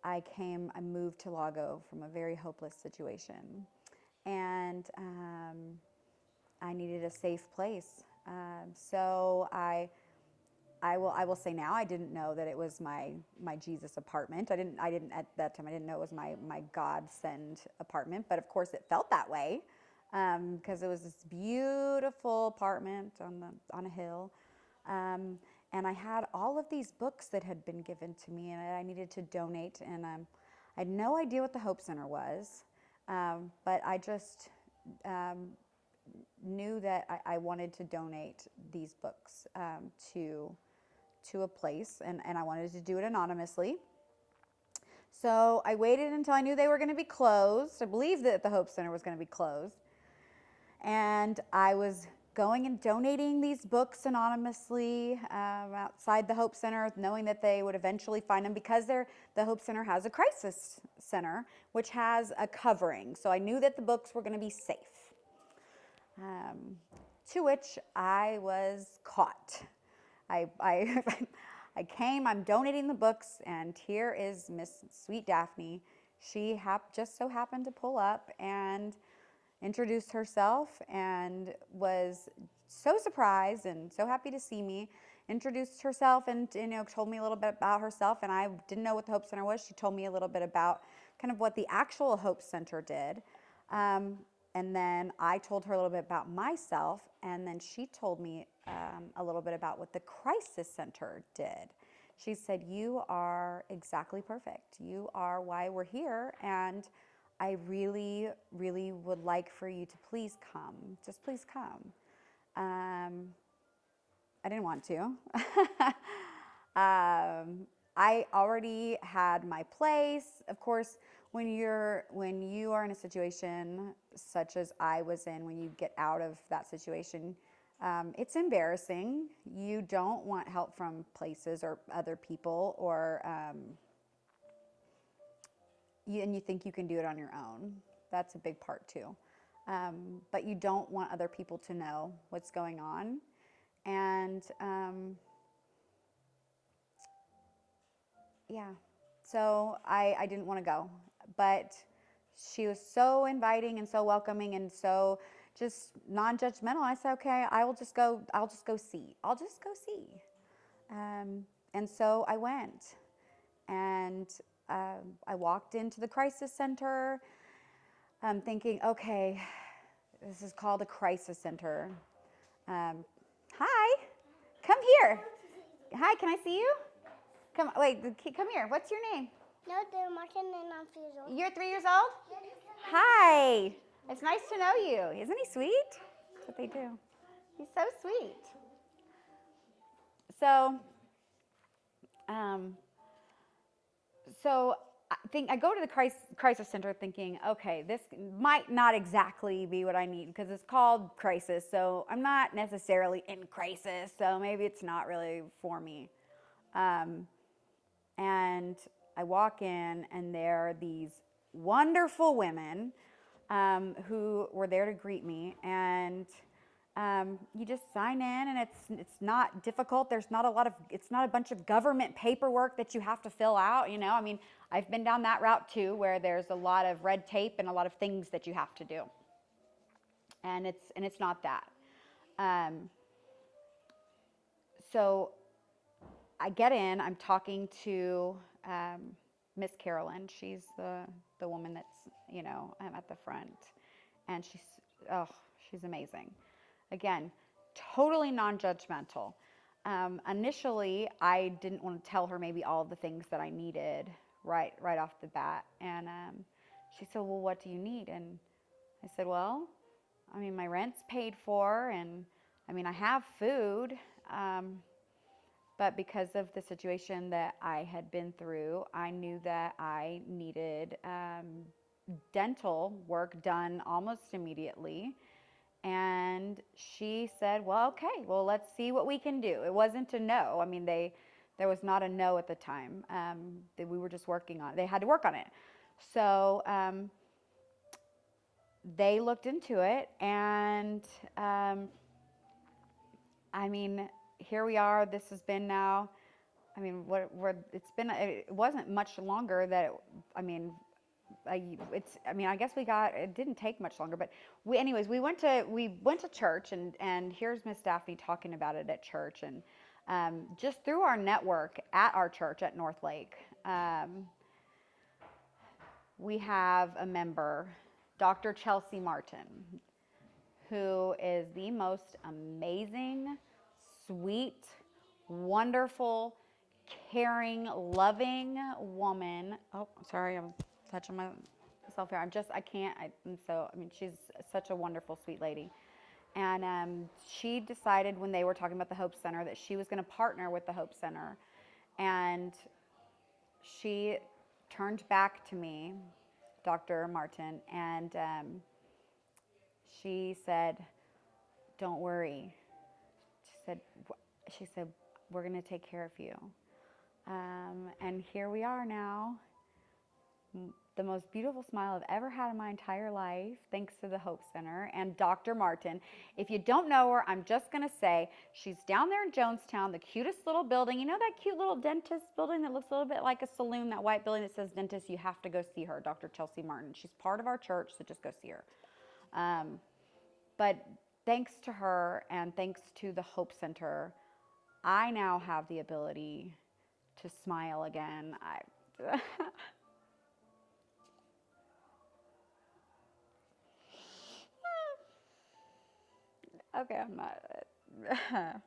I moved to Lago from a very hopeless situation. And I needed a safe place. So I will say now, I didn't know that it was my Jesus apartment. I didn't at that time, I didn't know it was my God send apartment, but of course it felt that way, because it was this beautiful apartment on a hill. And I had all of these books that had been given to me and I needed to donate. And I had no idea what the Hope Center was, but I just knew that I wanted to donate these books to a place, and I wanted to do it anonymously. So I waited until I knew they were going to be closed. I believed that the Hope Center was going to be closed. And I was going and donating these books anonymously outside the Hope Center, knowing that they would eventually find them, because the Hope Center has a crisis center, which has a covering. So I knew that the books were going to be safe. To which I was caught. I came, I'm donating the books, and here is Miss Sweet Daphne. She just so happened to pull up and introduced herself and was so surprised and so happy to see me. Introduced herself and told me a little bit about herself, and I didn't know what the Hope Center was. She told me a little bit about kind of what the actual Hope Center did. And then I told her a little bit about myself, and then she told me a little bit about what the Crisis Center did. She said, "You are exactly perfect. You are why we're here, and I really, really would like for you to please come. Just please come." I didn't want to. I already had my place. Of course, when you are in a situation such as I was in, when you get out of that situation, it's embarrassing. You don't want help from places or other people, or and you think you can do it on your own. That's a big part too. But you don't want other people to know what's going on. And yeah, so I didn't want to go, but she was so inviting and so welcoming and so just non-judgmental. I said, okay, I'll just go see. And so I went, and I walked into the crisis center, thinking, okay, this is called a crisis center. Hi, come here. Hi, can I see you? Come here. What's your name? No, they're Martin and I'm 3 years old. You're 3 years old? Hi. It's nice to know you. Isn't he sweet? That's what they do. He's so sweet. So, I go to the crisis center thinking, okay, this might not exactly be what I need, because it's called crisis. So I'm not necessarily in crisis. So maybe it's not really for me. And I walk in, and there are these wonderful women who were there to greet me. And you just sign in, and it's not difficult. It's not a bunch of government paperwork that you have to fill out. I mean, I've been down that route too, where there's a lot of red tape and a lot of things that you have to do. And it's not that. So I get in, I'm talking to Miss Carolyn. She's the woman that's, at the front. And she's amazing. Again, totally non-judgmental. Initially, I didn't want to tell her maybe all of the things that I needed right off the bat. And she said, well, what do you need? And I said, well, I mean, my rent's paid for, and I mean, I have food. But because of the situation that I had been through, I knew that I needed dental work done almost immediately. And she said, well, okay, well, let's see what we can do. It wasn't a no. I mean, there was not a no at the time. We were just working on it. They had to work on it. So they looked into it, and I mean, here we are. This has been now I mean, it wasn't much longer that, I mean, I mean, I guess it didn't take much longer, but anyways, we went to church, and here's Miss Daphne talking about it at church, and just through our network at our church at NorthLake, we have a member, Dr. Chelsea Martin, who is the most amazing, sweet, wonderful, caring, loving woman. Oh, sorry, I'm touching myself here. I can't. I mean, she's such a wonderful, sweet lady. And she decided when they were talking about the Hope Center that she was going to partner with the Hope Center. And she turned back to me, Dr. Martin, and she said, "Don't worry." She said, she said, "We're going to take care of you." And here we are now. The most beautiful smile I've ever had in my entire life, thanks to the Hope Center and Dr. Martin. If you don't know her, I'm just going to say she's down there in Jonestown, the cutest little building. You know that cute little dentist building that looks a little bit like a saloon, that white building that says dentist? You have to go see her, Dr. Chelsea Martin. She's part of our church, so just go see her. But thanks to her and thanks to the Hope Center, I now have the ability to smile again. Okay, I'm not.